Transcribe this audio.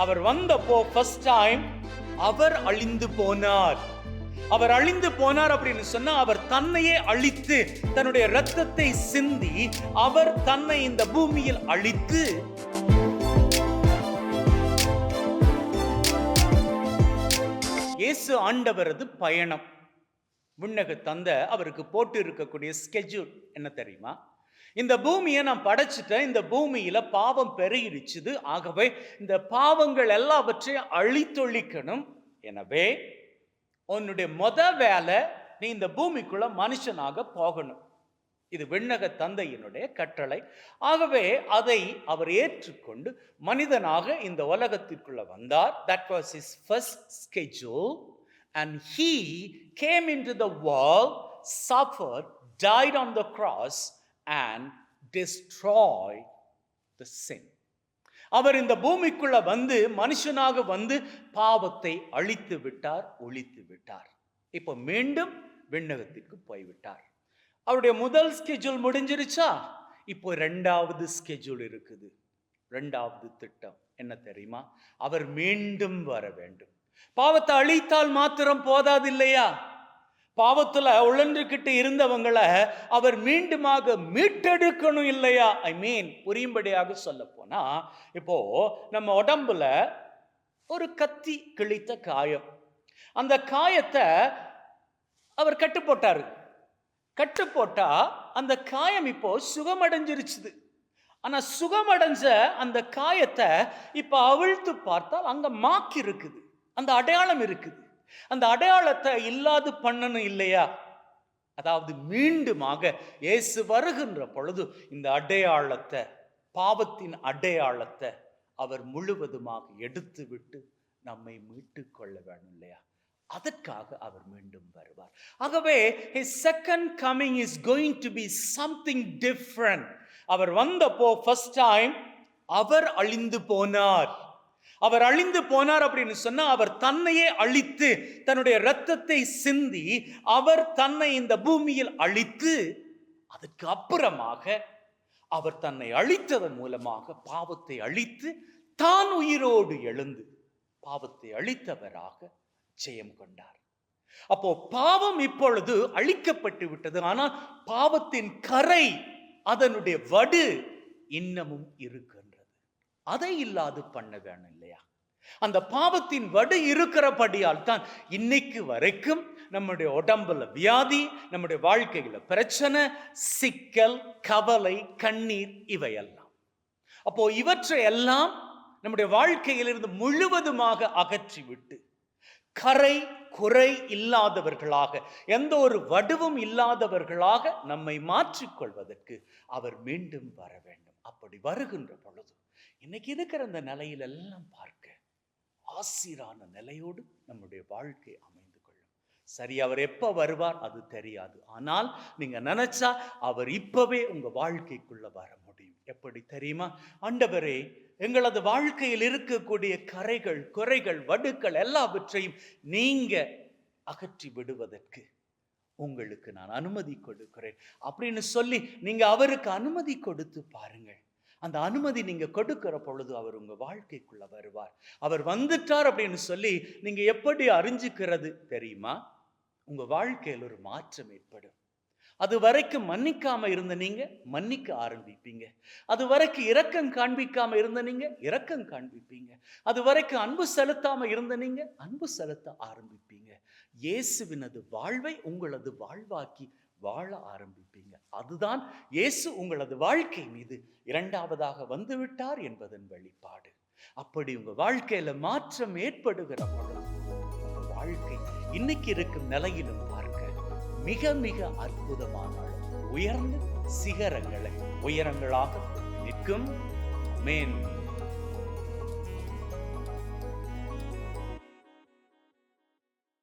அவர் வந்தப்போ first time அவர் அழிந்து போனார். அவர் அழிந்து போனார் அப்படின்னு சொன்னா, அவர் தன்னையே அழித்து தன்னுடைய இரத்தத்தை சிந்தி அவர் தன்னை இந்த பூமியில் அழித்து இயேசு ஆண்டவரது பயணம், விண்ணக தந்தை அவருக்கு போட்டு இருக்கக்கூடிய ஸ்கெட்யூல் என்ன தெரியுமா? இந்த பூமியை நான் படைச்சிட்டேன், இந்த பூமியில பாவம் பெருகிடுச்சுது, ஆகவே இந்த பாவங்கள் எல்லாவற்றையும் அழித்தொழிக்கணும். எனவே உன்னுடைய வேலை, நீ இந்த பூமிக்குள்ள மனுஷனாக போகணும். இது விண்ணக தந்தையினுடைய கட்டளை. ஆகவே அதை அவர் ஏற்றுக்கொண்டு மனிதனாக இந்த உலகத்திற்குள்ள வந்தார். That was his first schedule, and he came into the world, suffered, died on the cross and destroyed the sin. அவர் இந்த பூமிக்குள்ள வந்து மனுஷனாக வந்து பாவத்தை அழித்து விட்டார், ஒழித்து விட்டார். இப்போ மீண்டும் விண்ணகத்திற்கு போய்விட்டார். அவருடைய முதல் ஸ்கெட்யூல் முடிஞ்சிருச்சா? இப்போ இரண்டாவது ஸ்கெட்யூல் இருக்குது. இரண்டாவது திட்டம் என்ன தெரியுமா? அவர் மீண்டும் வர வேண்டும். பாவத்தை அழித்தால் மாத்திரம் போதாது இல்லையா? பாவத்துல உழன்றுகிட்டு இருந்தவங்களை அவர் மீண்டுமாக மீட்டெடுக்கணும் இல்லையா? ஐ மீன், புரியும்படியாக சொல்ல போனா, இப்போ நம்ம உடம்புல ஒரு கத்தி கிழித்த காயம், அந்த காயத்தை அவர் கட்டு போட்டாரு. கட்டு போட்டா அந்த காயம் இப்போ சுகமடைஞ்சிருச்சுது. ஆனா சுகமடைஞ்ச அந்த காயத்தை இப்ப அவிழ்த்து பார்த்தால் அங்க மார்க் இருக்குது, அந்த அடையாளம் இருக்குது. அந்த அடையாளத்தை இல்லாது பண்ணணும் இல்லையா? அதாவது மீண்டுமாக இயேசு வருகின்ற பொழுது இந்த அடையாளத்தை, பாவத்தின் அடையாளத்தை அவர் முழுவதுமாக எடுத்து விட்டு நம்மை மீட்டு கொள்ள வேண்டும் இல்லையா? அதற்காக அவர் மீண்டும் வருவார். ஆகவே his second coming is going to be something different. அவர் வந்தப்போ first time அவர் அழிந்து போனார். அவர் அழிந்து போனார் அப்படின்னு சொன்னா, அவர் தன்னையே அழித்து தன்னுடைய இரத்தத்தை சிந்தி அவர் தன்னை இந்த பூமியில் அழித்து, அதற்கு அப்புறமாக அவர் தன்னை அழித்ததன் மூலமாக பாவத்தை அழித்து தான் உயிரோடு எழுந்து பாவத்தை அழித்தவராக ஜெயம் கொண்டார். அப்போ பாவம் இப்பொழுது அழிக்கப்பட்டு விட்டது. ஆனால் பாவத்தின் கரை, அதனுடைய வடு இன்னமும் இருக்கின்றது. அதை இல்லாது பண்ண வேணும் இல்லையா? அந்த பாவத்தின் வடு இருக்கிறபடியால் தான் இன்னைக்கு வரைக்கும் நம்முடைய உடம்புல வியாதி, நம்முடைய வாழ்க்கையில பிரச்சனை, சிக்கல், கவலை, கண்ணீர், இவையெல்லாம். அப்போ இவற்றை எல்லாம் நம்முடைய வாழ்க்கையிலிருந்து முழுவதுமாக அகற்றிவிட்டு கரை குறை இல்லாதவர்களாக, எந்த ஒரு வடுவும் இல்லாதவர்களாக நம்மை மாற்றிக்கொள்வதற்கு அவர் மீண்டும் வர வேண்டும். அப்படி வருகின்ற பொழுது இன்னைக்கு இருக்கிற இந்த நிலையிலெல்லாம் பார்க்க ஆசீரான நிலையோடு நம்முடைய வாழ்க்கை அமைந்து கொள்ளும். சரி, அவர் எப்ப வருவார் அது தெரியாது. ஆனால் நீங்க நினைச்சா அவர் இப்பவே உங்க வாழ்க்கைக்குள்ள வர முடியும். எப்படி தெரியுமா? ஆண்டவரே, எங்களது வாழ்க்கையில் இருக்கக்கூடிய கரைகள், குறைகள், வடுக்கள் எல்லாவற்றையும் நீங்க அகற்றி விடுவதற்கு உங்களுக்கு நான் அனுமதி கொடுக்கிறேன் அப்படின்னு சொல்லி நீங்க அவருக்கு அனுமதி கொடுத்து பாருங்கள். அந்த அனுமதி நீங்க கொடுக்கிற பொழுது அவர் உங்க வாழ்க்கைக்குள்ள வருவார். அவர் வந்துட்டார் அப்படின்னு சொல்லி நீங்க எப்படி அறிஞ்சுக்கிறது தெரியுமா? உங்க வாழ்க்கையில் ஒரு மாற்றம் ஏற்படும். அது வரைக்கும் மன்னிக்காம இருந்த நீங்க மன்னிக்க ஆரம்பிப்பீங்க. அது வரைக்கும் இரக்கம் காண்பிக்காம இருந்த நீங்க இரக்கம் காண்பிப்பீங்க. அது வரைக்கும் அன்பு செலுத்தாம இருந்த நீங்க அன்பு செலுத்த ஆரம்பிப்பீங்க. இயேசுவினது வாழ்வை உங்களது வாழ்வாக்கி வாழ ஆரம்பிப்பீங்க. அதுதான் இயேசு உங்களது வாழ்க்கை மீது இரண்டாவதாக வந்துவிட்டார் என்பதன் வெளிப்பாடு. அப்படி உங்க வாழ்க்கையில மாற்றம் ஏற்படுகிற பொழுது உங்க வாழ்க்கை இன்னைக்கு இருக்கும் நிலையிலும் பார்க்க மிக மிக அற்புதமான உயர்ந்த சிகரங்களை உயரங்களாக நிற்கும். ஆமென்.